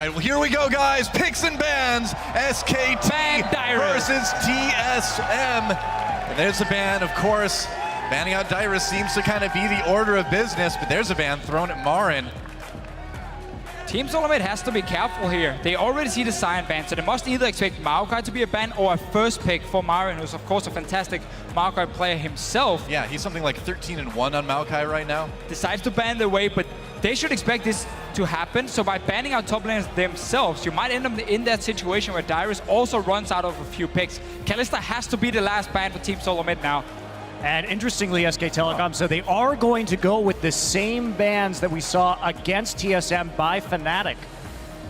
All right, well, here we go, guys. Picks and bans. SKT versus TSM. And there's a ban, of course. Banning out Dyrus seems to kind of be the order of business, but there's a ban thrown at Marin. Team Solomid has to be careful here. They already see the Sion ban, so they must either expect Maokai to be a ban or a first pick for Marin, who's of course a fantastic Maokai player himself. Yeah, he's something like 13-1 on Maokai right now. Decides to ban the way, but they should expect this to happen. So by banning out top laners themselves, you might end up in that situation where Dyrus also runs out of a few picks. Kalista has to be the last ban for Team Solomid now. And interestingly, SK Telecom, so they are going to go with the same bans that we saw against TSM by Fnatic.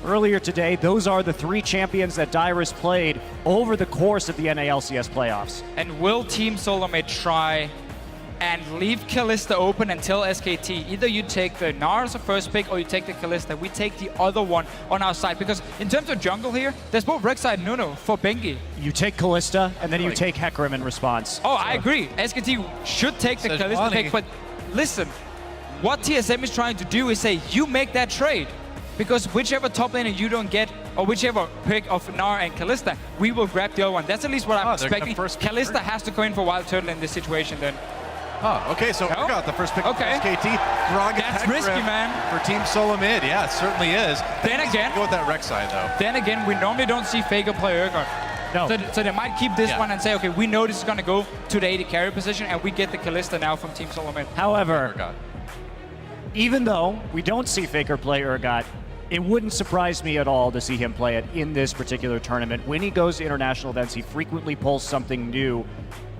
Earlier today, those are the 3 champions that Dyrus played over the course of the NALCS playoffs. And will Team Solomid try and leave Kalista open until SKT? Either you take the Gnar as a first pick or you take the Kalista. We take the other one on our side, because in terms of jungle here, there's both Rek'Sai and Nuno for Bengi. You take Kalista, and then you take Hecarim in response. Oh, I agree. SKT should take the Kalista pick, but listen, what TSM is trying to do is say, you make that trade. Because whichever top laner you don't get, or whichever pick of Gnar and Kalista, we will grab the other one. That's at least what I'm expecting. Kalista has to go in for Wild Turtle in this situation then. Oh, okay, so we got the first pick of SKT. That's risky, man. For Team Solomid, yeah, it certainly is. Then again, go with that Rek'Sai, though. Then again, we normally don't see Faker play Urgot. No. So they might keep this one and say, okay, we know this is going to go to the AD carry position, and we get the Kalista now from Team Solomid. However, even though we don't see Faker play Urgot, it wouldn't surprise me at all to see him play it in this particular tournament. When he goes to international events, he frequently pulls something new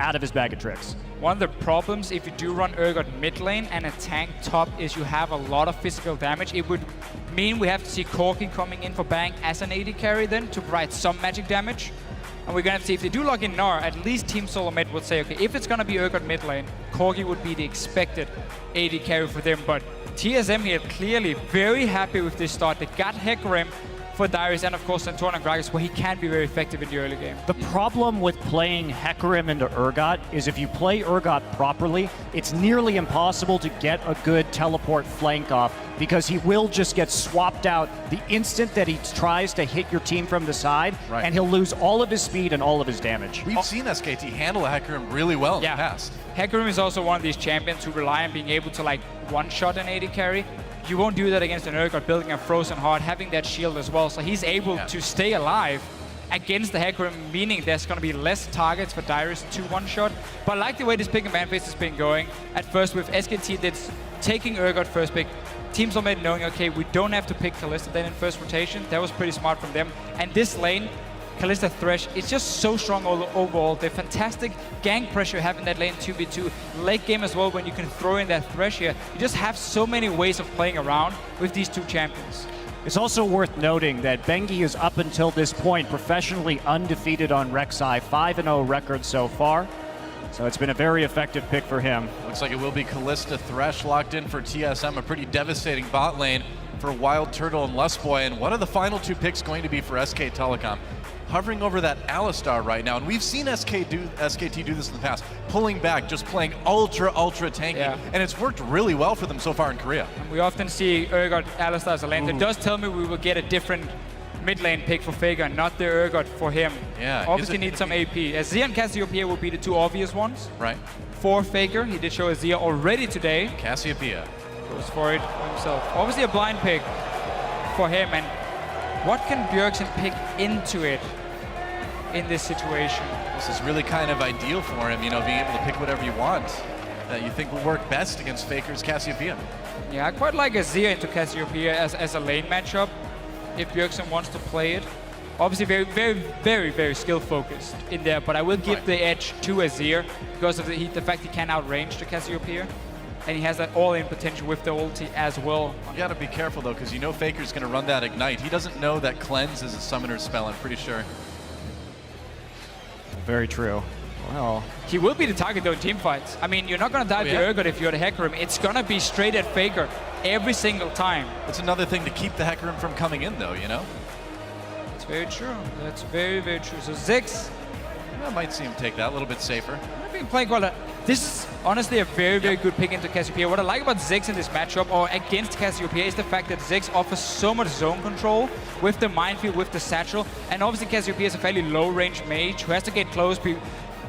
out of his bag of tricks. One of the problems if you do run Urgot mid lane and a tank top is you have a lot of physical damage. It would mean we have to see Corki coming in for Bang as an AD carry then to provide some magic damage. And we're going to see if they do log in Gnar, at least Team Solomid would say, okay, if it's going to be Urgot mid lane, Corki would be the expected AD carry for them. But TSM here clearly very happy with this start. They got Hecarim for Dyrus and of course Santorn and Gragas, where he can be very effective in the early game. The problem with playing Hecarim into Urgot is if you play Urgot properly, it's nearly impossible to get a good teleport flank off, because he will just get swapped out the instant that he tries to hit your team from the side, and he'll lose all of his speed and all of his damage. We've seen SKT handle Hecarim really well in the past. Hecarim is also one of these champions who rely on being able to like one-shot an AD carry. You won't do that against an Urgot building a Frozen Heart, having that shield as well, so he's able to stay alive against the Hecarim, meaning there's going to be less targets for Dyrus to one-shot. But I like the way this pick and ban phase has been going. At first with SKT that's taking Urgot first pick, Team Solomid knowing, okay, we don't have to pick Kalista then in first rotation. That was pretty smart from them. And this lane, Kalista Thresh, it's just so strong overall. The fantastic gank pressure you have in that lane 2v2. Late game as well, when you can throw in that Thresh here. You just have so many ways of playing around with these 2 champions. It's also worth noting that Bengi is up until this point professionally undefeated on Rek'Sai, 5-0 record so far. So it's been a very effective pick for him. Looks like it will be Kalista Thresh locked in for TSM, a pretty devastating bot lane for Wild Turtle and Lustboy. And one of the final 2 picks going to be for SK Telecom, hovering over that Alistar right now. And we've seen SKT do this in the past, pulling back, just playing ultra tanky. And it's worked really well for them so far in Korea. And we often see Urgot Alistar as a lane. That does tell me we will get a different mid lane pick for Faker, not the Urgot for him. Yeah, obviously need some AP. Azir and Cassiopeia will be the 2 obvious ones. Right. For Faker, he did show Azir already today. Cassiopeia goes for it himself. Obviously a blind pick for him. And what can Bjergsen pick into it in this situation? This is really kind of ideal for him, you know, being able to pick whatever you want that you think will work best against Faker's Cassiopeia. Yeah, I quite like Azir into Cassiopeia as a lane matchup if Bjergsen wants to play it. Obviously very skill focused in there, but I will give the edge to Azir because of the fact he can outrange the Cassiopeia. And he has that all-in potential with the ulti as well. You gotta be careful though, because you know Faker's gonna run that Ignite. He doesn't know that Cleanse is a summoner's spell, I'm pretty sure. Very true. Well, he will be the target though in team fights. I mean, you're not gonna dive the Urgot if you're the Hecarim. It's gonna be straight at Faker every single time. It's another thing to keep the Hecarim from coming in though, you know? That's very true. That's very true. So Ziggs, I might see him take that a little bit safer. I've been playing quite a... This is honestly a very, very good pick into Cassiopeia. What I like about Ziggs in this matchup, or against Cassiopeia, is the fact that Ziggs offers so much zone control with the minefield, with the satchel, and obviously Cassiopeia is a fairly low-range mage who has to get close,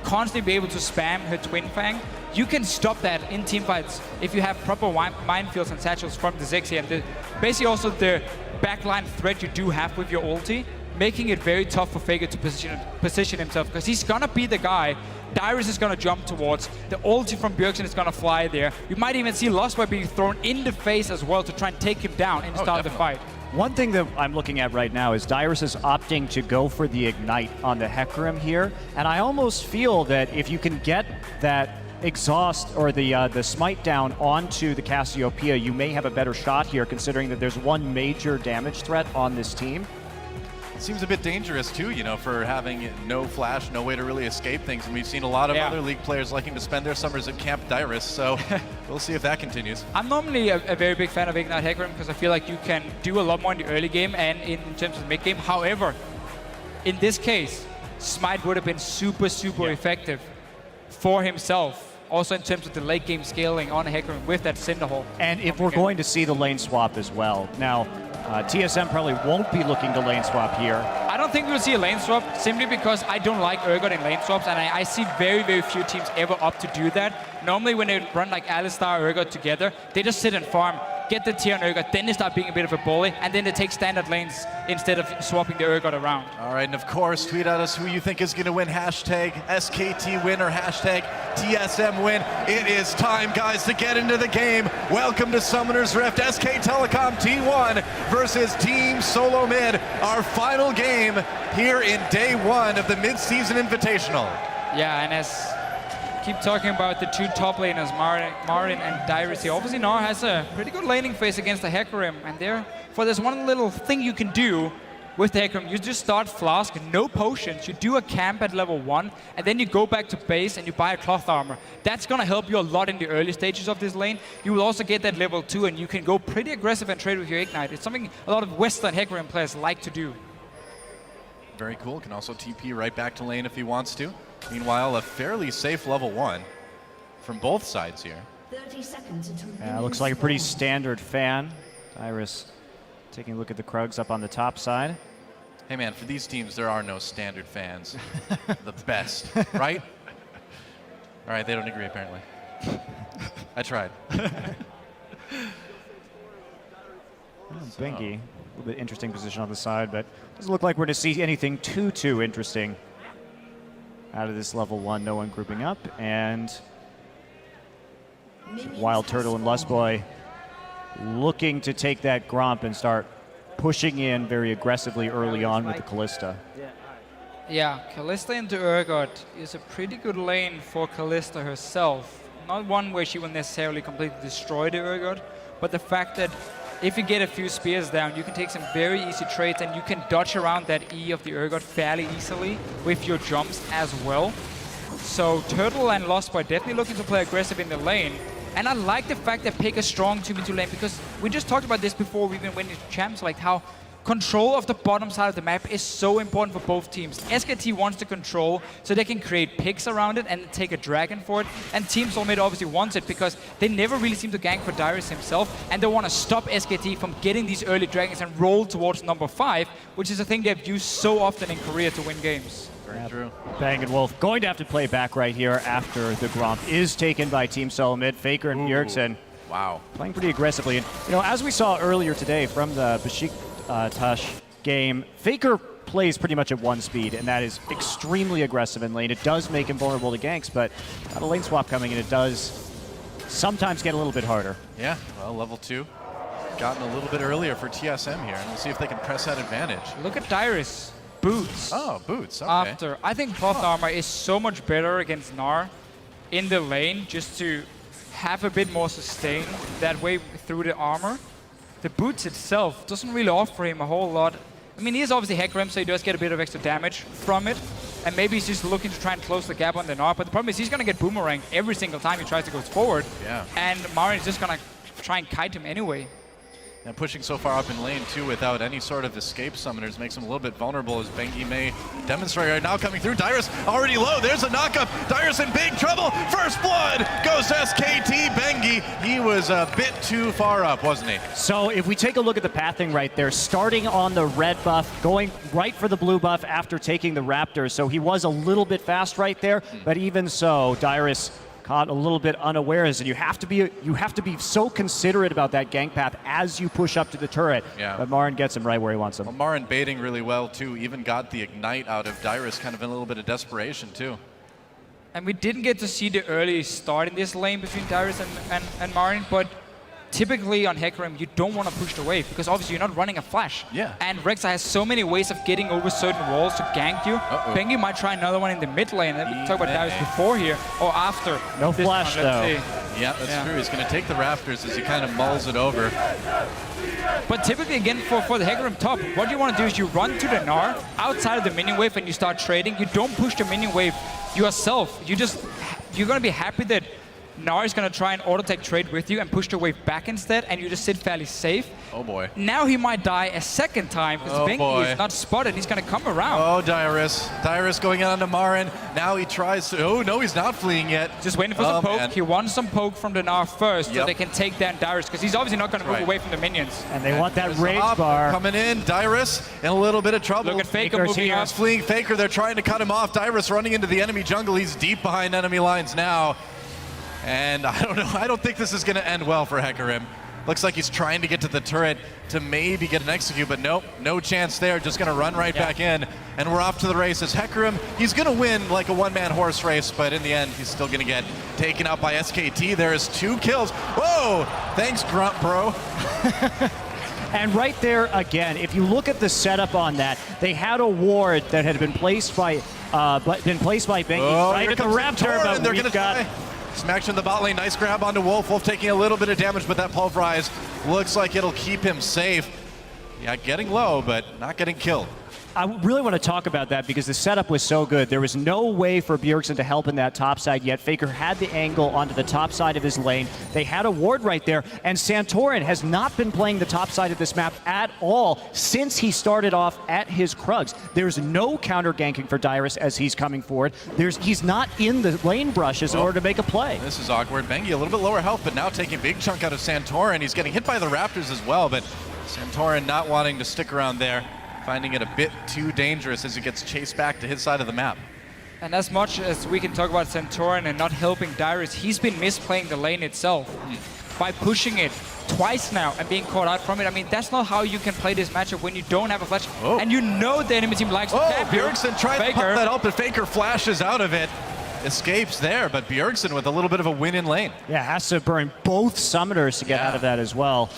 constantly be able to spam her Twin Fang. You can stop that in teamfights if you have proper minefields and satchels from the Ziggs here. And basically also the backline threat you do have with your ulti, making it very tough for Faker to position himself, because he's gonna be the guy Dyrus is gonna jump towards, the ulti from Bjergsen is gonna fly there. You might even see Lostboy being thrown in the face as well to try and take him down in the start of the fight. One thing that I'm looking at right now is Dyrus is opting to go for the Ignite on the Hecarim here, and I almost feel that if you can get that exhaust or the smite down onto the Cassiopeia, you may have a better shot here, considering that there's one major damage threat on this team. It seems a bit dangerous too, you know, for having no flash, no way to really escape things. And we've seen a lot of other League players liking to spend their summers at Camp Dyrus, so we'll see if that continues. I'm normally a very big fan of Ignite Hecarim because I feel like you can do a lot more in the early game and in terms of mid game. However, in this case, Smite would have been super effective for himself. Also in terms of the late game scaling on Hecarim with that Cinderhole. And if we're going to see the lane swap as well. Now, TSM probably won't be looking to lane swap here. I don't think we'll see a lane swap simply because I don't like Urgot in lane swaps, and I see very, very few teams ever opt to do that. Normally when they run like Alistar, Urgot together, they just sit and farm, get the tier on Urgot, then they start being a bit of a bully, and then they take standard lanes instead of swapping the Urgot around. All right, and of course, tweet at us who you think is going to win. Hashtag SKT win or hashtag TSM win. It is time, guys, to get into the game. Welcome to Summoner's Rift. SK Telecom T1 versus Team Solo Mid. Our final game here in day one of the mid-season invitational. Yeah, and as keep talking about the two top laners, Marin and Dyrus here. Obviously, Gnar has a pretty good laning phase against the Hecarim, and therefore there's one little thing you can do with the Hecarim. You just start Flask, no potions, you do a camp at level 1, and then you go back to base and you buy a cloth armor. That's gonna help you a lot in the early stages of this lane. You will also get that level 2, and you can go pretty aggressive and trade with your Ignite. It's something a lot of Western Hecarim players like to do. Very cool. Can also TP right back to lane if he wants to. Meanwhile, a fairly safe level 1 from both sides here. 30 seconds until Yeah, looks like a pretty standard fan. Dyrus taking a look at the Krugs up on the top side. Hey man, for these teams, there are no standard fans. The best, right? All right, they don't agree apparently. I tried. Bengi, a little bit interesting position on the side, but doesn't look like we're going to see anything too interesting out of this level 1. No one grouping up, and Wild Turtle and Lustboy looking to take that Gromp and start pushing in very aggressively early on with the Kalista. Yeah, Kalista into Urgot is a pretty good lane for Kalista herself. Not one where she will necessarily completely destroy the Urgot, but the fact that if you get a few spears down, you can take some very easy trades, and you can dodge around that E of the Urgot fairly easily with your jumps as well. So Turtle and Lostboy definitely looking to play aggressive in the lane. And I like the fact that pick a strong 2v2 lane, because we just talked about this before we even went into champs, like how control of the bottom side of the map is so important for both teams. SKT wants to control so they can create picks around it and take a dragon for it. And Team Soulmate obviously wants it because they never really seem to gank for Dyrus himself, and they want to stop SKT from getting these early dragons and roll towards number 5, which is a thing they've used so often in Korea to win games. Very true. Bang & Wolf going to have to play back right here after the Gromp is taken by Team Solo Mid. Faker and Bjergsen playing pretty aggressively. And, you know, as we saw earlier today from the Besiktas game, Faker plays pretty much at 1 speed, and that is extremely aggressive in lane. It does make him vulnerable to ganks, but got a lane swap coming, and it does sometimes get a little bit harder. Yeah, well, level 2 gotten a little bit earlier for TSM here, and we'll see if they can press that advantage. Look at Dyrus. Boots. Oh, boots, okay. After. I think cloth armor is so much better against Gnar in the lane, just to have a bit more sustain that way through the armor. The boots itself doesn't really offer him a whole lot. I mean, he is obviously Hecarim, so he does get a bit of extra damage from it. And maybe he's just looking to try and close the gap on the Gnar, but the problem is he's going to get boomeranged every single time he tries to go forward. Yeah. And Marin is just going to try and kite him anyway. And pushing so far up in lane, too, without any sort of escape summoners makes him a little bit vulnerable, as Bengi may demonstrate right now. Coming through, Dyrus already low. There's a knockup. Dyrus in big trouble. First blood goes to SKT. Bengi, he was a bit too far up, wasn't he? So if we take a look at the pathing right there, starting on the red buff, going right for the blue buff after taking the Raptor. So he was a little bit fast right there, but even so, Dyrus caught a little bit unawares, and you have to be so considerate about that gank path as you push up to the turret. Yeah. But Marin gets him right where he wants him. Well, Marin baiting really well too, even got the ignite out of Dyrus, kind of in a little bit of desperation too. And we didn't get to see the early start in this lane between Dyrus and Marin, but typically on Hecarim, you don't want to push the wave because obviously you're not running a flash. Yeah. And Rek'Sai has so many ways of getting over certain walls to gank you. Bengi might try another one in the mid lane. We talk about Dyrus before here or after. No flash though. Yeah, that's true. He's going to take the Raptors as he kind of mulls it over. But typically, again, for the Hecarim top, what you want to do is you run to the Gnar outside of the minion wave and you start trading. You don't push the minion wave yourself. You're going to be happy that Gnar is going to try and auto-tech trade with you and push the wave back instead, and you just sit fairly safe. Oh boy. Now he might die a second time because Bengi is not spotted. He's going to come around. Oh, Dyrus. Dyrus going on to Marin. Now he tries to... Oh, no, he's not fleeing yet. Just waiting for some poke. Man. He wants some poke from the Gnar first so they can take down Dyrus because he's obviously not going to move away from the minions. And they want that There's rage Hop bar. coming in. Dyrus in a little bit of trouble. Look at Faker Faker's moving here. up. He's fleeing Faker. They're trying to cut him off. Dyrus running into the enemy jungle. He's deep behind enemy lines now. And I don't know. I don't think this is going to end well for Hecarim. Looks like he's trying to get to the turret to maybe get an execute, but nope, no chance there. Just going to run right back in. And we're off to the races. Hecarim, he's going to win like a one-man horse race, but in the end, he's still going to get taken out by SKT. There is 2 kills. Whoa! Thanks, Grunt Bro. And right there again, if you look at the setup on that, they had a ward that had been placed by Bengi right at the Raptor, but they're we've gonna got... Smash in the bot lane, nice grab onto Wolf. Wolf taking a little bit of damage, but that pulverize looks like it'll keep him safe. Yeah, getting low, but not getting killed. I really want to talk about that because the setup was so good. There was no way for Bjergsen to help in that top side yet. Faker had the angle onto the top side of his lane. They had a ward right there, and Santorin has not been playing the top side of this map at all since he started off at his Krugs. There's no counter ganking for Dyrus as he's coming forward. He's not in the lane brushes in order to make a play. This is awkward. Bengi a little bit lower health, but now taking a big chunk out of Santorin. He's getting hit by the Raptors as well, but Santorin not wanting to stick around there, finding it a bit too dangerous as he gets chased back to his side of the map. And as much as we can talk about Santorin and not helping Dyrus, he's been misplaying the lane itself by pushing it twice now and being caught out from it. I mean, that's not how you can play this matchup when you don't have a flash. And you know the enemy team likes to tap you. Bjergsen tried to pop that up, but Faker flashes out of it. Escapes there, but Bjergsen with a little bit of a win in lane. Yeah, has to burn both summoners to get out of that as well.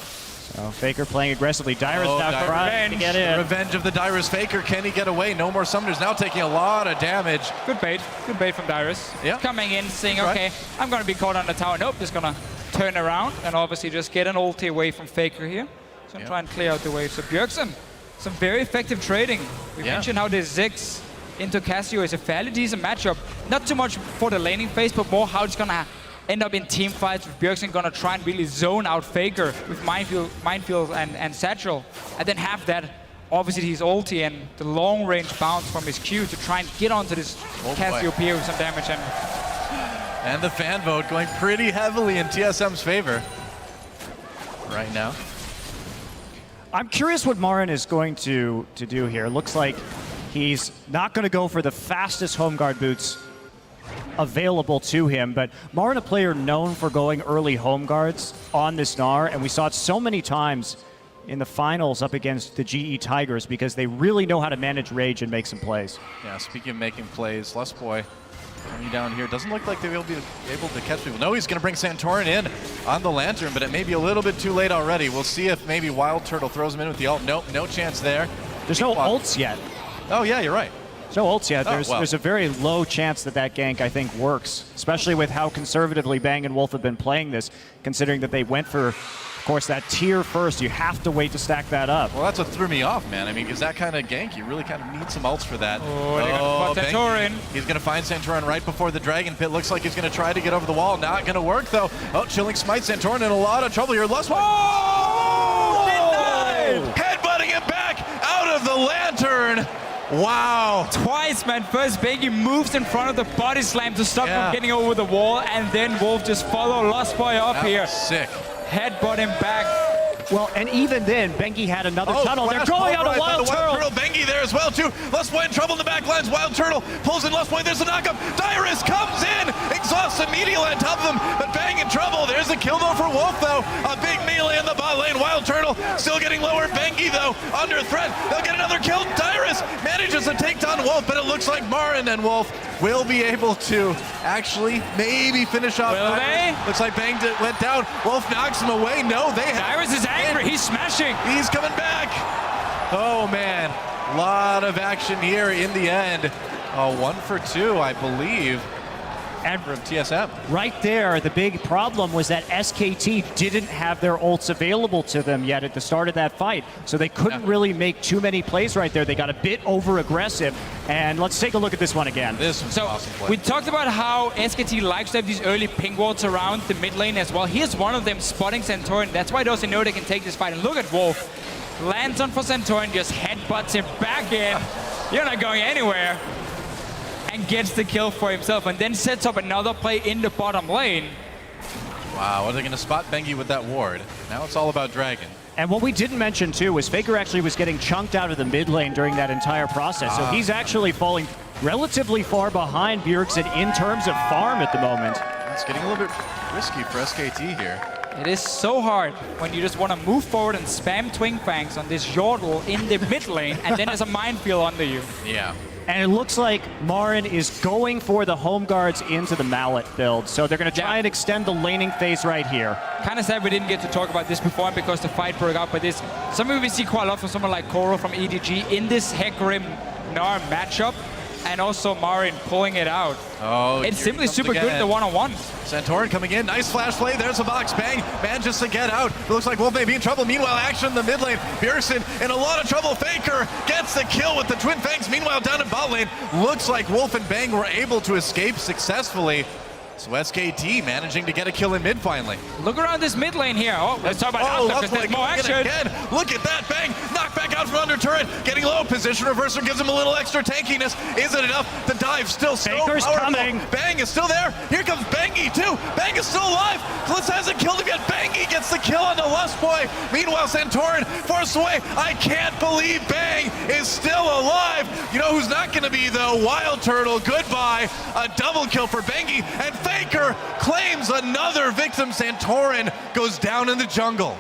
So Faker playing aggressively. Dyrus now trying to get in. Revenge of the Dyrus Faker. Can he get away? No more summoners. Now taking a lot of damage. Good bait from Dyrus. Yeah. Coming in, saying, okay, I'm going to be caught on the tower. Nope, just going to turn around and obviously just get an ulti away from Faker here. So I'm trying to clear out the wave. So Bjergsen, some very effective trading. We mentioned how this Ziggs into Cassio is a fairly decent matchup. Not too much for the laning phase, but more how it's going to end up in team fights with Bjergsen going to try and really zone out Faker with Minefield and Satchel. And then have that, obviously his ulti and the long range bounce from his Q to try and get onto this Cassiopeia with some damage. And the fan vote going pretty heavily in TSM's favor right now. I'm curious what Marin is going to do here. Looks like he's not going to go for the fastest home guard boots available to him, but Marin, a player known for going early home guards on this Gnar, and we saw it so many times in the finals up against the GE Tigers because they really know how to manage rage and make some plays. Yeah, speaking of making plays, Lustboy coming down here. Doesn't look like they will be able to catch people. No, he's going to bring Santorin in on the Lantern, but it may be a little bit too late already. We'll see if maybe Wild Turtle throws him in with the ult. Nope, no chance there. There's no ults yet. Oh, yeah, you're right. There's no ults yet. There's a very low chance that gank, I think, works, especially with how conservatively Bang and Wolf have been playing this, considering that they went for, of course, that tier first. You have to wait to stack that up. Well, that's what threw me off, man. I mean, because that kind of gank, you really kind of need some ults for that. Oh, Santorin. He's going to find Santorin right before the Dragon Pit. Looks like he's going to try to get over the wall. Not going to work, though. Oh, Chilling Smite. Santorin in a lot of trouble here. Lustboy. Oh! lantern. Wow. Twice, man. First, Bengi moves in front of the body slam to stop him getting over the wall, and then Wolf just follow Lost Boy up here. Sick. Headbutt him back. Well, and even then, Bengi had another tunnel. They're going on a Wild Turtle. Bengi there as well, too. Lustboy in trouble in the back lines. Wild Turtle pulls in Lustboy. There's a knockup. Dyrus comes in, exhausts immediately on top of them, but Bang in trouble. There's a kill, though, for Wolf, though. A big melee in the bot lane. Wild Turtle still getting lower. Bengi, though, under threat. They'll get another kill. Dyrus manages to take down Wolf, but it looks like Marin and Wolf will be able to actually maybe finish off. Will they? Looks like Bang went down. Wolf knocks him away. No, they have. Dyrus is angry. He's smashing. He's coming back. Oh, man. A lot of action here in the end. 1 for 2, I believe, And from TSM. right there, the big problem was that SKT didn't have their ults available to them yet at the start of that fight. So they couldn't really make too many plays right there. They got a bit over-aggressive. And let's take a look at this one again. This was So awesome play. we talked about how SKT likes to have these early ping wards around the mid lane as well. Here's one of them spotting Santorin. That's why they also know they can take this fight. And look at Wolf. Lands on for Santorin, just headbutts him back in. You're not going anywhere. And gets the kill for himself, and then sets up another play in the bottom lane. Wow, are they going to spot Bengi with that ward? Now it's all about Dragon. And what we didn't mention, too, was Faker actually was getting chunked out of the mid lane during that entire process. So he's actually falling relatively far behind Bjergsen in terms of farm at the moment. It's getting a little bit risky for SKT here. It is so hard when you just want to move forward and spam Twin Fangs on this Yordle in the mid lane, and then there's a minefield under you. Yeah. And it looks like Marin is going for the home guards into the mallet build. So they're going to try and extend the laning phase right here. Kind of sad we didn't get to talk about this before because the fight broke out, but this something we see quite a lot from someone like Coral from EDG in this Hecarim Gnar matchup, and also Marin pulling it out. Oh, it's here simply he comes super good in again. the one-on-one. Santorin coming in, nice flash play, there's a box, Bang, manages to get out. It looks like Wolf may be in trouble. Meanwhile, action in the mid lane. Bjergsen in a lot of trouble. Faker gets the kill with the Twin Fangs. Meanwhile, down in bot lane, looks like Wolf and Bang were able to escape successfully. So SKT managing to get a kill in mid finally. Look around this mid lane here. Oh, let's talk about Outlook because there's more action. Again. Look at that, Bang, knocked back out from under turret, getting low. Position reverser gives him a little extra tankiness. Is it enough? The dive still so Baker's powerful. coming. Bang is still there. Here comes Bangy too. Bang is still alive. Klitz hasn't killed him yet. Bangy gets the kill on the Lust Boy. Meanwhile, Santorin forced away. I can't believe Bang is still alive. You know who's not going to be though? Wild Turtle. Goodbye. A double kill for Bangy, and Faker claims another victim. Santorin goes down in the jungle.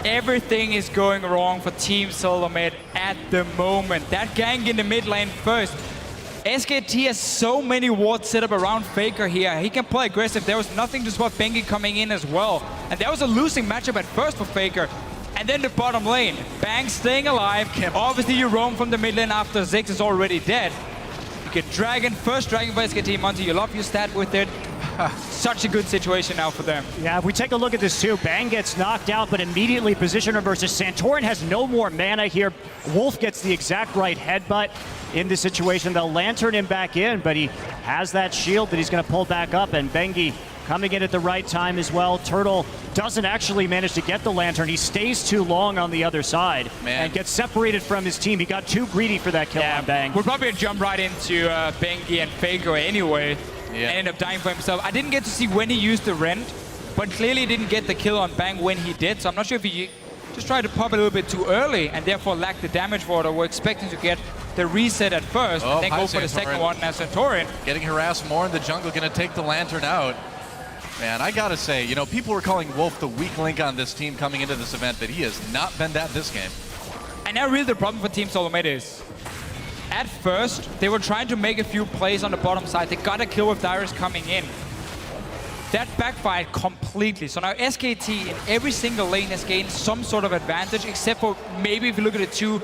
Everything is going wrong for Team Solomed at the moment. That gank in the mid lane first. SKT has so many wards set up around Faker here. He can play aggressive. There was nothing to spot Bengi coming in as well. And that was a losing matchup at first for Faker. And then the bottom lane. Bang staying alive. Obviously you roam from the mid lane after Ziggs is already dead. You get Dragon, first Dragon by SKT. Monty, you love your stat with it. Such a good situation now for them. Yeah, if we take a look at this too, Bang gets knocked out, but immediately position reverses. Santorin has no more mana here. Wolf gets the exact right headbutt in this situation. They'll lantern him back in, but he has that shield that he's going to pull back up, and Bengi coming in at the right time as well. Turtle doesn't actually manage to get the lantern. He stays too long on the other side and gets separated from his team. He got too greedy for that kill on Bang. We'll probably jump right into Bengi and Faker anyway. And end up dying for himself. I didn't get to see when he used the Rend, but clearly didn't get the kill on Bang when he did. So I'm not sure if he just tried to pop a little bit too early and therefore lacked the damage for it, or were expecting to get the reset at first and then go for the second one as Santorin. Getting harassed more in the jungle, gonna take the lantern out. Man, I gotta say, you know, people were calling Wolf the weak link on this team coming into this event, but he has not been that this game. And now really the problem for Team Solomed is, at first, they were trying to make a few plays on the bottom side. They got a kill with Dyrus coming in. That backfired completely. So now SKT in every single lane has gained some sort of advantage, except for maybe if you look at the two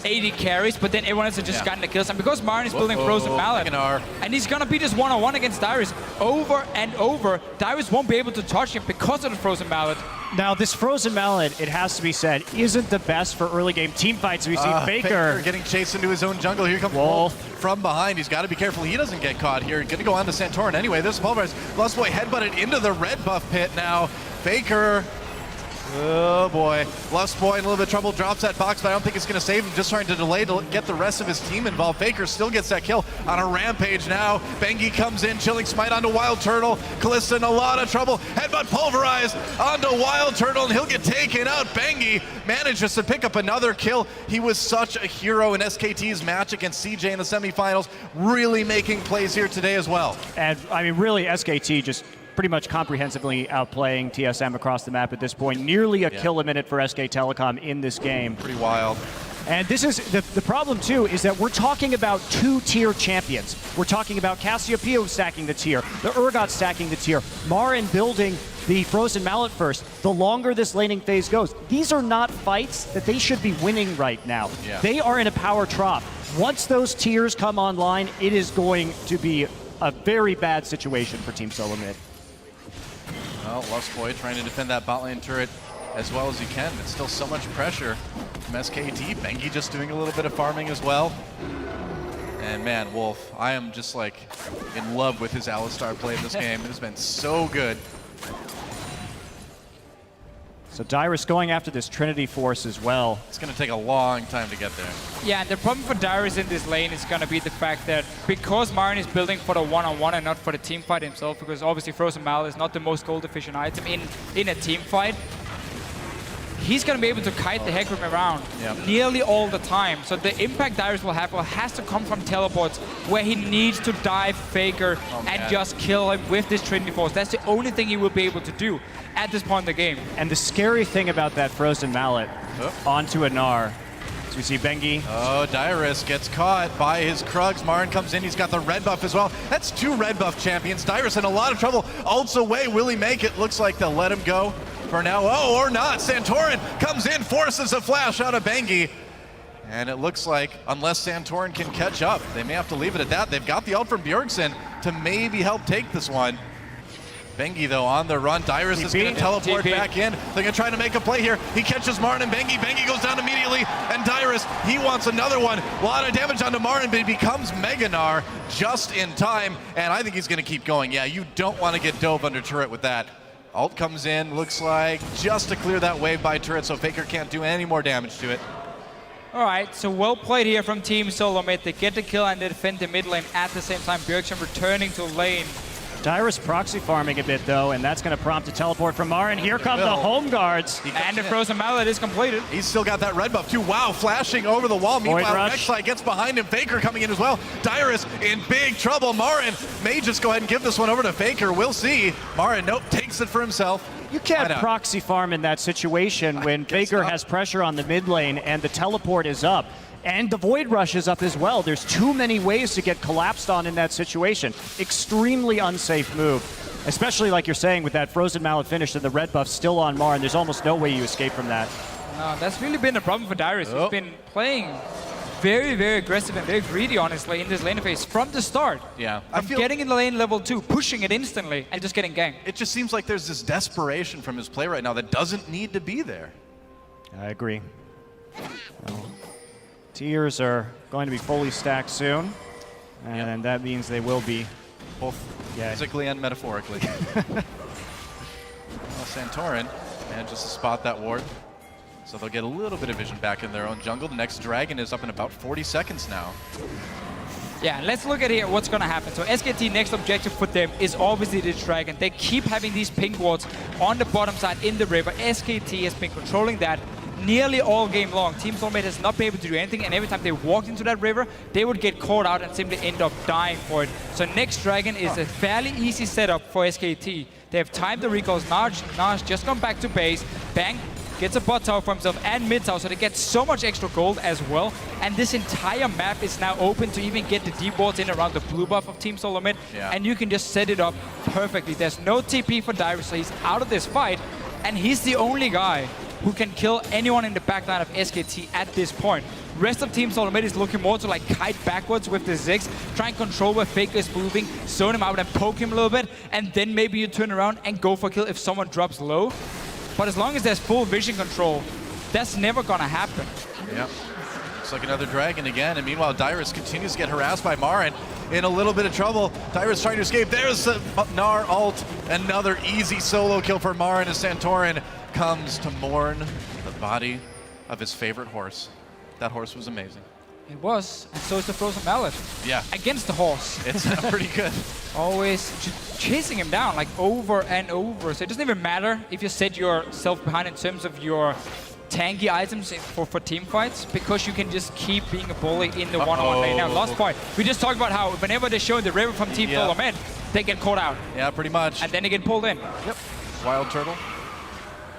AD carries, but then everyone else has just gotten the kills. And because Marin is building Frozen Mallet, and he's gonna be just one-on-one against Dyrus over and over, Dyrus won't be able to touch him because of the Frozen Mallet. Now, this Frozen Mallet, it has to be said, isn't the best for early game team fights. We see Faker getting chased into his own jungle. Here comes Wolf from behind. He's got to be careful he doesn't get caught here. Going to go on to Santorin anyway. This is pulverized. Lustboy headbutted into the red buff pit now. Faker Oh boy, Lustboy in a little bit of trouble, drops that box, but I don't think it's going to save him. Just trying to delay to get the rest of his team involved. Faker still gets that kill on a rampage now. Bengi comes in, chilling smite onto Wild Turtle. Kalista in a lot of trouble. Headbutt pulverized onto Wild Turtle, and he'll get taken out. Bengi manages to pick up another kill. He was such a hero in SKT's match against CJ in the semifinals, really making plays here today as well. And I mean, really, SKT just pretty much comprehensively outplaying TSM across the map at this point. Nearly a kill a minute for SK Telecom in this game. Pretty wild. And this is the problem too, is that we're talking about two-tier champions. We're talking about Cassiopeia stacking the tier, the Urgot stacking the tier, Marin building the Frozen Mallet first. The longer this laning phase goes, these are not fights that they should be winning right now. Yeah. They are in a power trough. Once those tiers come online, it is going to be a very bad situation for Team Solo Mid. Well, Lustboy trying to defend that bot lane turret as well as he can. It's still so much pressure from SKT. Bengi just doing a little bit of farming as well. And man, Wolf, I am just like in love with his Alistar play in this game. It has been so good. So Dyrus going after this Trinity Force as well. It's going to take a long time to get there. Yeah, and the problem for Dyrus in this lane is going to be the fact that because Marin is building for the one-on-one and not for the team fight himself, because obviously Frozen Mallet is not the most gold-efficient item in a team fight, he's going to be able to kite the Hecarim around nearly all the time. So the impact Dyrus will have has to come from teleports where he needs to dive Faker and just kill him with this Trinity Force. That's the only thing he will be able to do at this point in the game. And the scary thing about that Frozen Mallet onto a Gnar, so we see Bengi. Oh, Dyrus gets caught by his Krugs. Marin comes in, he's got the red buff as well. That's two red buff champions. Dyrus in a lot of trouble. Ults away, will he make it? Looks like they'll let him go for now. Oh, or not. Santorin comes in, forces a flash out of Bengi. And it looks like, unless Santorin can catch up, they may have to leave it at that. They've got the ult from Bjergsen to maybe help take this one. Bengi, though, on the run. Dyrus is going to teleport back in. They're going to try to make a play here. He catches Marin and Bengi. Bengi goes down immediately. And Dyrus, he wants another one. A lot of damage onto Marin, but he becomes Mega Gnar just in time. And I think he's going to keep going. Yeah, you don't want to get dove under turret with that. Ult comes in, looks like, just to clear that wave by turret, so Faker can't do any more damage to it. All right, so well played here from Team Solo Mid. They get the kill and they defend the mid lane at the same time. Bjergsen returning to lane. Dyrus proxy farming a bit though, and that's going to prompt a teleport from Marin. Here come the home guards. And the Frozen Mallet is completed. He's still got that red buff too. Wow, flashing over the wall. Meanwhile, MSI gets behind him. Faker coming in as well. Dyrus in big trouble. Marin may just go ahead and give this one over to Faker. We'll see. Marin, nope, takes it for himself. You can't proxy farm in that situation when Faker has pressure on the mid lane and the teleport is up. And the Void Rush is up as well. There's too many ways to get collapsed on in that situation. Extremely unsafe move, especially like you're saying with that Frozen Mallet finish and the red buff still on Marin. There's almost no way you escape from that. No, that's really been a problem for Dyrus. He's been playing very, very aggressive and very greedy, honestly, in this lane phase from the start. Yeah. From getting in the lane level 2, pushing it instantly, and just getting ganked. It just seems like there's this desperation from his play right now that doesn't need to be there. I agree. Well, tiers are going to be fully stacked soon, and that means they will be both physically and metaphorically. Well, Santorin manages to spot that ward, so they'll get a little bit of vision back in their own jungle. The next dragon is up in about 40 seconds now. Yeah, let's look at here what's going to happen. So SKT next objective for them is obviously the dragon. They keep having these pink wards on the bottom side in the river. SKT has been controlling that nearly all game long. Team Solo Mid has not been able to do anything, and every time they walked into that river, they would get caught out and simply end up dying for it. So next dragon is a fairly easy setup for SKT. They have timed the recalls. Narj just gone back to base. Bang gets a bot tower for himself and mid tower, so they get so much extra gold as well. And this entire map is now open to even get the deep wards in around the blue buff of Team Solo Mid, and you can just set it up perfectly. There's no TP for Dyrus, so he's out of this fight, and he's the only guy who can kill anyone in the backline of SKT at this point. Rest of Team Solo Mid is looking more to like kite backwards with the Ziggs, try and control where Faker is moving, zone him out and poke him a little bit, and then maybe you turn around and go for a kill if someone drops low. But as long as there's full vision control, that's never gonna happen. Yeah. Looks like another dragon again, and meanwhile Dyrus continues to get harassed by Marin in a little bit of trouble. Dyrus trying to escape. There's the Gnar ult. Another easy solo kill for Marin as Santorin comes to mourn the body of his favorite horse. That horse was amazing. It was, and so is the Frozen Mallet. Yeah. Against the horse. It's pretty good. Always chasing him down, like over and over. So it doesn't even matter if you set yourself behind in terms of your tanky items for team fights, because you can just keep being a bully in the one-on-one lane. Now, Lost Boy, we just talked about how whenever they show the river from Team Telecom, they get caught out. Yeah, pretty much. And then they get pulled in. Yep. Wild Turtle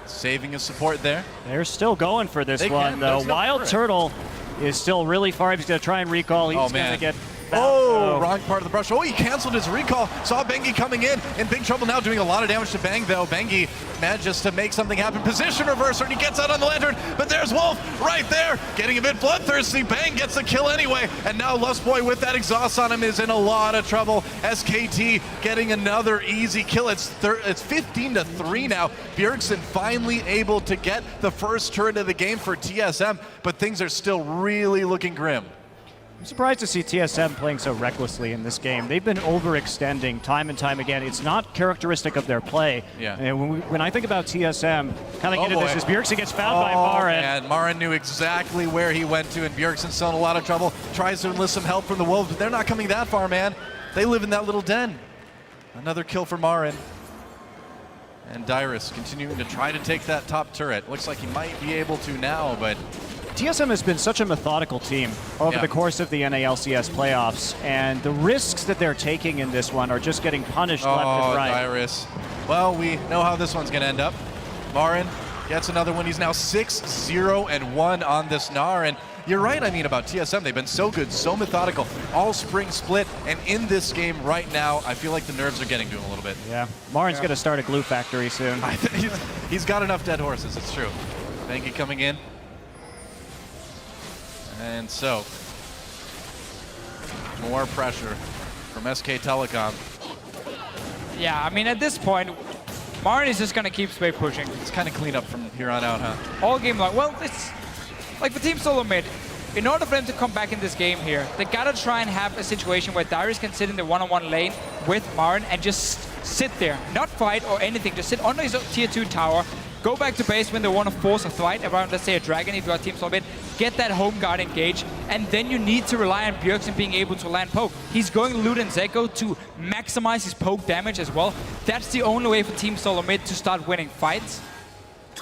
saving his support there. They're still going for this one, though. Wild Turtle is still really far. He's going to try and recall. He's going to get... wrong part of the brush. Oh, he canceled his recall. Saw Bengi coming in big trouble now, doing a lot of damage to Bang, though. Bengi manages to make something happen. Position reverser, and he gets out on the lantern, but there's Wolf right there, getting a bit bloodthirsty. Bang gets the kill anyway, and now Lustboy with that exhaust on him is in a lot of trouble. SKT getting another easy kill. It's 15-3 now. Bjergsen finally able to get the first turret of the game for TSM, but things are still really looking grim. I'm surprised to see TSM playing so recklessly in this game. They've been overextending time and time again. It's not characteristic of their play. Yeah. And when I think about TSM coming into this, as Bjergsen gets found by Marin. And Marin knew exactly where he went to, and Bjergsen's still in a lot of trouble. Tries to enlist some help from the Wolves, but they're not coming that far, man. They live in that little den. Another kill for Marin. And Dyrus continuing to try to take that top turret. Looks like he might be able to now, but... TSM has been such a methodical team over the course of the NALCS playoffs, and the risks that they're taking in this one are just getting punished left and right. Dyrus. Well, we know how this one's going to end up. Marin gets another one. He's now 6-0-1 on this Gnar, and you're right, I mean, about TSM. They've been so good, so methodical, all spring split, and in this game right now, I feel like the nerves are getting to him a little bit. Yeah, Marin's going to start a glue factory soon. I think he's got enough dead horses, it's true. Bengi coming in. And so, more pressure from SK Telecom. Yeah, I mean, at this point, Marin is just going to keep spray pushing. It's kind of clean up from here on out, huh? All game long. Well, it's like for Team Solo Mid, in order for them to come back in this game here, they got to try and have a situation where Dyrus can sit in the one-on-one lane with Marin and just sit there, not fight or anything, just sit under his tier 2 tower, go back to base when they want to force a fight around, let's say, a dragon if you are Team Solo Mid, get that home guard engaged, and then you need to rely on Bjergsen being able to land poke. He's going to loot and Zeko to maximize his poke damage as well. That's the only way for Team Solo Mid to start winning fights,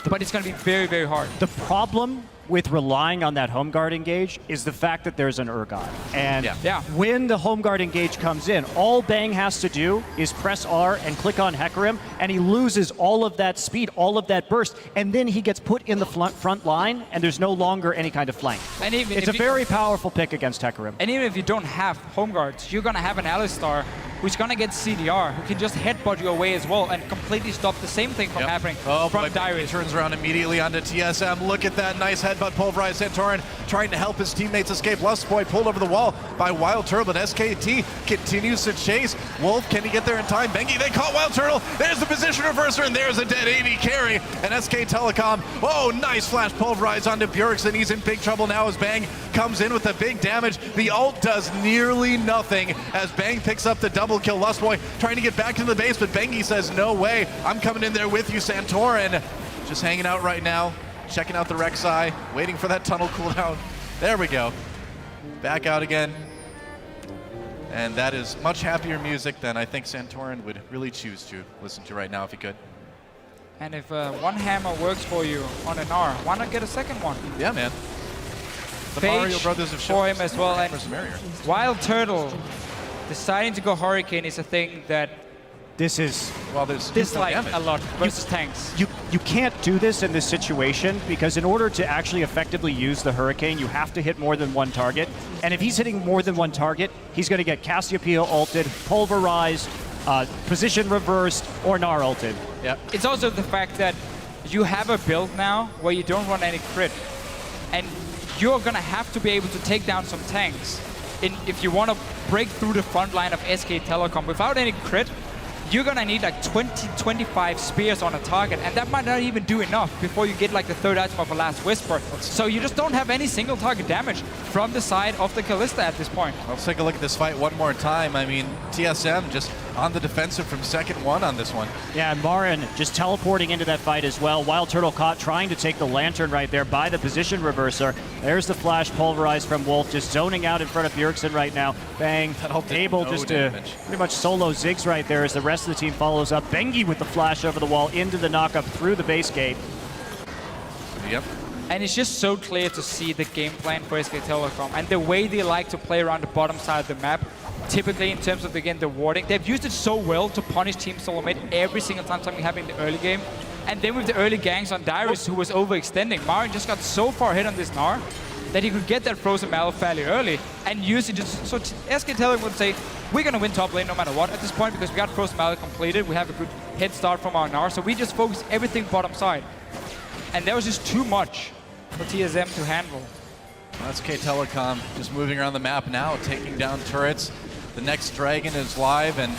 but it's going to be very, very hard. The problem with relying on that home guard engage is the fact that there's an Urgot. And when the home guard engage comes in, all Bang has to do is press R and click on Hecarim, and he loses all of that speed, all of that burst, and then he gets put in the front line, and there's no longer any kind of flank. And even it's a very powerful pick against Hecarim. And even if you don't have home guards, you're going to have an Alistar who's going to get CDR, who can just headbutt you away as well and completely stop the same thing from happening from Dyrus. He turns around immediately onto TSM. Look at that nice headbutt, pulverized Santorin trying to help his teammates escape. Lustboy pulled over the wall by Wild Turtle, but SKT continues to chase. Wolf, can he get there in time? Bengi, they caught Wild Turtle. There's the position reverser, and there's a dead AD carry. And SK Telecom, nice flash pulverized onto Bjergsen. He's in big trouble now as Bang comes in with the big damage. The ult does nearly nothing as Bang picks up the double kill. Lustboy trying to get back into the base, but Bengi says, no way, I'm coming in there with you. Santorin just hanging out right now, checking out the Rek'Sai, waiting for that tunnel cooldown. There we go. Back out again. And that is much happier music than I think Santorin would really choose to listen to right now if he could. And if one hammer works for you on an R, why not get a second one? Yeah, man. The Phage Mario brothers have for him as well. And Wild Turtle deciding to go Hurricane is a thing that this is dislike a lot versus tanks. You can't do this in this situation because in order to actually effectively use the Hurricane, you have to hit more than one target. And if he's hitting more than one target, he's going to get Cassiopeia ulted, pulverized, position reversed, or Gnar ulted. Yeah. It's also the fact that you have a build now where you don't run any crit. And you're going to have to be able to take down some tanks if you want to break through the front line of SK Telecom. Without any crit, you're gonna need like 20, 25 spears on a target, and that might not even do enough before you get like the third item of a Last Whisper. So you just don't have any single target damage from the side of the Kalista at this point. Let's take a look at this fight one more time. I mean, TSM just on the defensive from second one on this one. Yeah, and Marin just teleporting into that fight as well. Wild Turtle caught trying to take the Lantern right there by the position reverser. There's the flash pulverized from Wolf, just zoning out in front of Bjergsen right now. Bang, able just to pretty much solo Ziggs right there as the rest of the team follows up. Bengi with the flash over the wall into the knockup through the base gate. Yep. And it's just so clear to see the game plan for SK Telecom and the way they like to play around the bottom side of the map. Typically, in terms of, again, the warding, they've used it so well to punish Team Solo Mid every single time something happened in the early game. And then with the early ganks on Dyrus, who was overextending, Marin just got so far ahead on this Gnar that he could get that Frozen Mallow fairly early and use it just so SK Telecom would say, we're going to win top lane no matter what at this point because we got Frozen Mallow completed, we have a good head start from our Gnar, so we just focus everything bottom side. And that was just too much for TSM to handle. SK Telecom just moving around the map now, taking down turrets. The next Dragon is live, and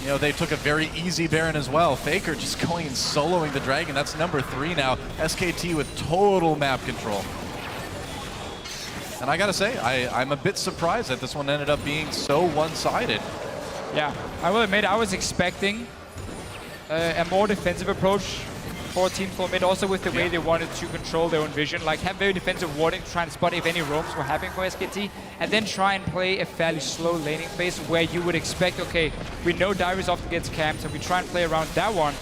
you know they took a very easy Baron as well. Faker just going and soloing the Dragon. That's number 3 now. SKT with total map control. And I gotta say, I'm a bit surprised that this one ended up being so one-sided. Yeah, I will admit I was expecting a more defensive approach for Team Solo Mid, also with the way they wanted to control their own vision, like have very defensive warding to try and spot if any roams were happening for SKT, and then try and play a fairly slow laning phase where you would expect, okay, we know Dyrus often gets camped, so we try and play around that one.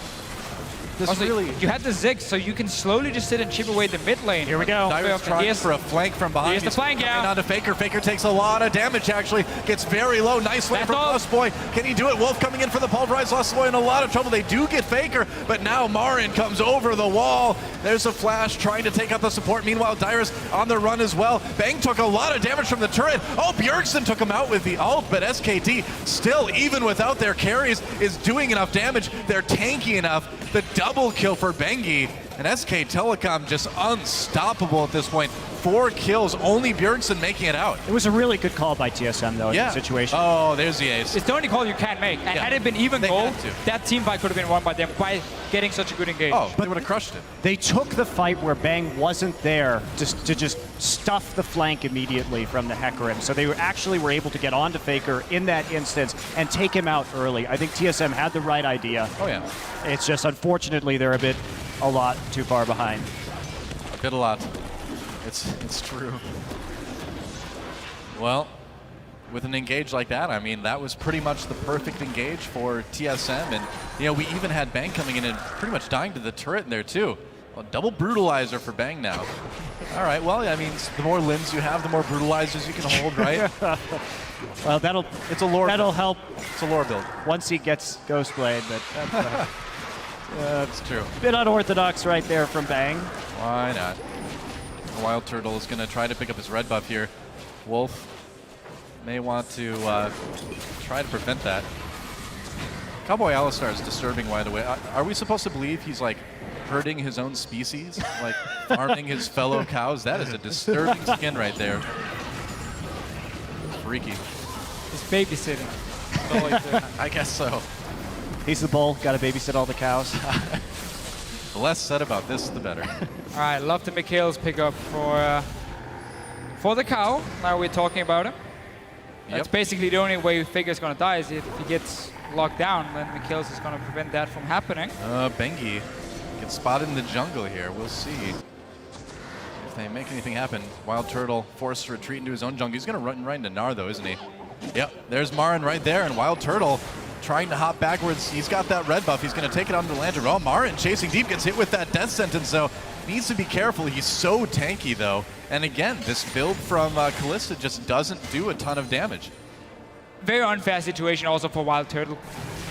Also, you had the Ziggs, so you can slowly just sit and chip away the mid lane. Here we go. Dyrus trying for a flank from behind. Here's the flank, yeah. Onto Faker. Faker takes a lot of damage, actually. Gets very low. Nice win from Lustboy. Can he do it? Wolf coming in for the pulverized. Lustboy in a lot of trouble. They do get Faker, but now Marin comes over the wall. There's a flash trying to take out the support. Meanwhile, Dyrus on the run as well. Bang took a lot of damage from the turret. Oh, Bjergsen took him out with the ult, but SKT still, even without their carries, is doing enough damage. They're tanky enough. The double kill for Bengi, and SK Telecom just unstoppable at this point. 4 kills, only Bjergsen making it out. It was a really good call by TSM, though, in the situation. Oh, there's the ace. It's the only call you can't make. And had it been even goal, that team fight could have been won by them by getting such a good engage. Oh, but they would have crushed it. They took the fight where Bang wasn't there to just stuff the flank immediately from the Hecarim. So they actually were able to get onto Faker in that instance and take him out early. I think TSM had the right idea. Oh, yeah. It's just, unfortunately, they're a lot too far behind. A lot. It's true. Well, with an engage like that, I mean, that was pretty much the perfect engage for TSM. And, you know, we even had Bang coming in and pretty much dying to the turret in there, too. Well, double brutalizer for Bang now. All right, well, I mean, the more limbs you have, the more brutalizers you can hold, right? Well, it's a lore. That'll help. It's a lore build. Once he gets Ghostblade, but that's true. Bit unorthodox right there from Bang. Why not? Wild Turtle is going to try to pick up his red buff here. Wolf may want to try to prevent that. Cowboy Alistar is disturbing, by the way. Are we supposed to believe he's like hurting his own species? Like farming his fellow cows? That is a disturbing skin right there. Freaky. He's babysitting. I guess so. He's the bull, got to babysit all the cows. The less said about this, the better. All right, love the Mikhail's pickup for the cow. Now we're talking about him. That's basically the only way Faker's going to die is if he gets locked down, then Mikhail's is going to prevent that from happening. Bengi gets spotted in the jungle here. We'll see if they make anything happen. Wild Turtle forced to retreat into his own jungle. He's going to run right into Gnar, though, isn't he? Yep, there's Marin right there, and Wild Turtle trying to hop backwards. He's got that red buff. He's going to take it onto the Lantern. Oh, Marin chasing deep, gets hit with that death sentence, so needs to be careful. He's so tanky, though. And again, this build from Kalista just doesn't do a ton of damage. Very unfair situation also for Wild Turtle,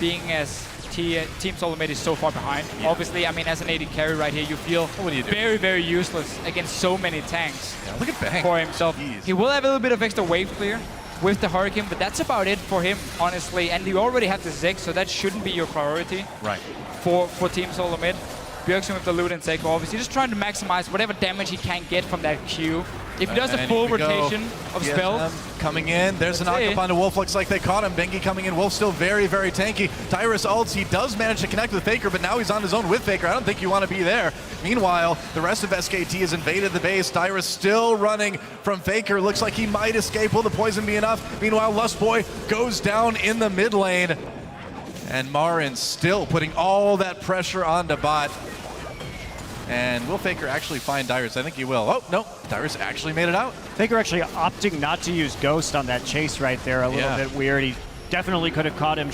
being as Team Solo Mid is so far behind. Yeah. Obviously, I mean, as an AD carry right here, you feel very, very useless against so many tanks. Yeah, look at Bang. For himself. Jeez. He will have a little bit of extra wave clear with the Hurricane, but that's about it for him, honestly. And you already have the Ziggs, so that shouldn't be your priority. Right. For Team Solo Mid. Bjergsen with the loot and Seiko, obviously just trying to maximize whatever damage he can get from that Q If he does a And full here we go. rotation of TSM spells, coming in. There's a That's knock it. up onto Wolf. Looks like they caught him. Bengi coming in. Wolf still very, very tanky. Tyrus ults. He does manage to connect with Faker, but now he's on his own with Faker. I don't think you want to be there. Meanwhile, the rest of SKT has invaded the base. Tyrus still running from Faker. Looks like he might escape. Will the poison be enough? Meanwhile, Lustboy goes down in the mid lane. And Marin still putting all that pressure onto bot. And will Faker actually find Dyrus? I think he will. Oh, no. Dyrus actually made it out. Faker actually opting not to use Ghost on that chase right there. A little bit weird. He definitely could have caught him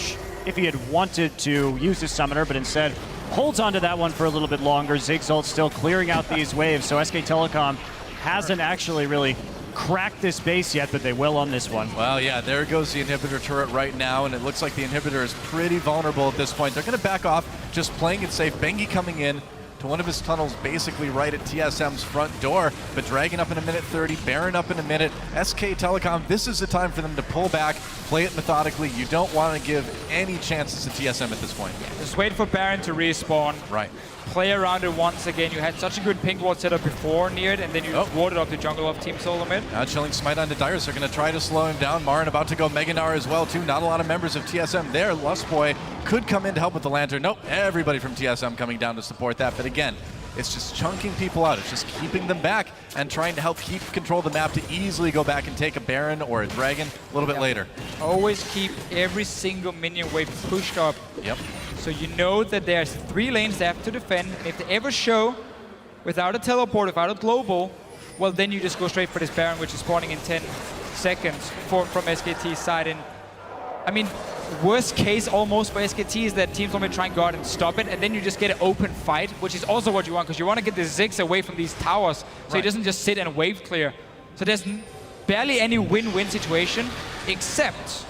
if he had wanted to use his summoner, but instead holds onto that one for a little bit longer. Zig's ult still clearing out these waves, so SK Telecom hasn't actually really cracked this base yet, but they will on this one. Well, yeah, there goes the inhibitor turret right now, and it looks like the inhibitor is pretty vulnerable at this point. They're going to back off, just playing it safe. Bengi coming in to one of his tunnels basically right at TSM's front door, but Dragon up in a minute 30, Baron up in a minute. SK Telecom, this is the time for them to pull back, play it methodically. You don't want to give any chances to TSM at this point. just wait for Baron to respawn. Right. Play around it once again. You had such a good pink ward setup before near it, and then you warded off the jungle of Team Solo mid. Now chilling smite onto Dyrus. They're going to try to slow him down. Marin about to go Meganar as well, too. Not a lot of members of TSM there. Lustboy could come in to help with the Lantern. Nope, everybody from TSM coming down to support that. But again, it's just chunking people out. It's just keeping them back and trying to help keep control of the map to easily go back and take a Baron or a Dragon a little bit later. Always keep every single minion wave pushed up. Yep. So you know that there's 3 lanes they have to defend. If they ever show without a teleport, without a global, well then you just go straight for this Baron, which is spawning in 10 seconds from SKT's side. And I mean, worst case almost for SKT is that Team Solomid try and go out and stop it, and then you just get an open fight, which is also what you want, because you want to get the Ziggs away from these towers, so he doesn't just sit and wave clear. So there's barely any win-win situation, except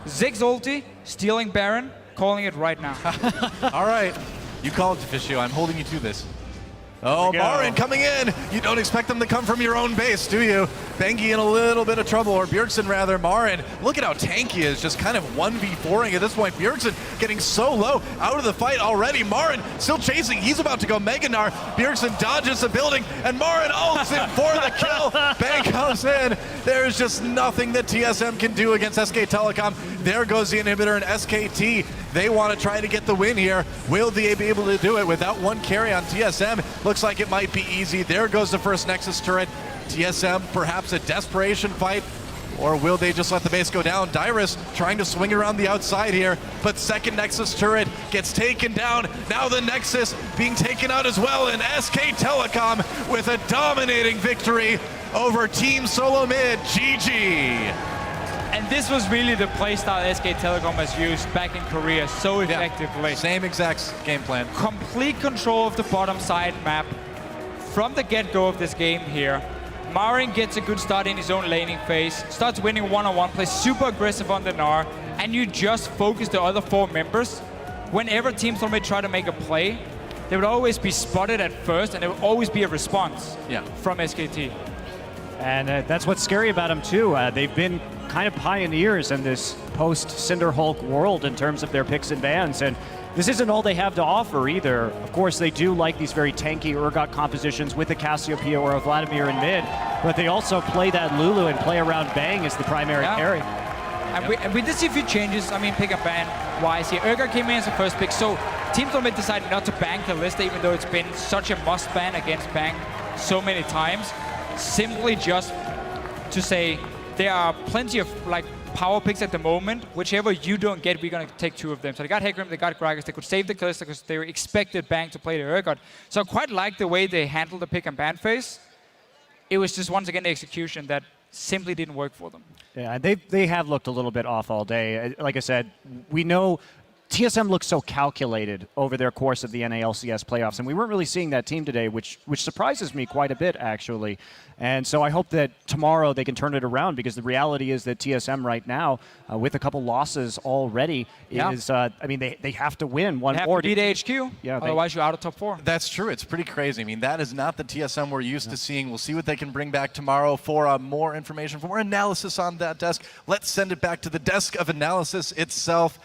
Ziggs ulti, stealing Baron, calling it right now. All right. You call it, Deficio. I'm holding you to this. Oh, Marin coming in. You don't expect them to come from your own base, do you? Bengi in a little bit of trouble, or Bjergsen rather. Marin, look at how tanky he is, just kind of 1v4ing at this point. Bjergsen getting so low out of the fight already. Marin still chasing. He's about to go Meganar. Bjergsen dodges the building, and Marin ults in for the kill. Bang comes in. There's just nothing that TSM can do against SK Telecom. There goes the inhibitor, and SKT, they want to try to get the win here. Will they be able to do it without one carry on TSM? Looks like it might be easy. There goes the first Nexus turret. TSM, perhaps a desperation fight, or will they just let the base go down? Dyrus trying to swing around the outside here, but second Nexus turret gets taken down. Now the Nexus being taken out as well, and SK Telecom with a dominating victory over Team Solo Mid. GG. And this was really the playstyle SK Telecom has used back in Korea so effectively. Same exact game plan. Complete control of the bottom side map from the get-go of this game here. Marin gets a good start in his own laning phase, starts winning one-on-one, plays super aggressive on the Gnar, and you just focus the other 4 members. Whenever Team Solomid try to make a play, they would always be spotted at first, and there would always be a response from SKT. And that's what's scary about them too. They've been kind of pioneers in this post-Cinderhulk world in terms of their picks and bans, and this isn't all they have to offer either. Of course, they do like these very tanky Urgot compositions with a Cassiopeia or a Vladimir in mid, but they also play that Lulu and play around Bang as the primary carry. And we did see a few changes, I mean, pick and ban wise here. Urgot came in as the first pick, so Team Solomid decided not to ban Kalista, even though it's been such a must ban against Bang so many times. Simply just to say there are plenty of power picks at the moment. Whichever you don't get, we're going to take 2 of them. So they got Hecarim, they got Gragas. They could save the Kalista because they expected Bang to play the Urgot. So I quite like the way they handled the pick and ban phase. It was just once again the execution that simply didn't work for them. Yeah, they have looked a little bit off all day. Like I said, we know TSM looks so calculated over their course of the NALCS playoffs, and we weren't really seeing that team today, which surprises me quite a bit, actually. And so I hope that tomorrow they can turn it around, because the reality is that TSM right now, with a couple losses already, is, I mean, they have to win one more. They have to beat HQ, otherwise you're out of top 4. That's true. It's pretty crazy. I mean, that is not the TSM we're used to seeing. We'll see what they can bring back tomorrow for more information, for more analysis on that desk. Let's send it back to the desk of analysis itself.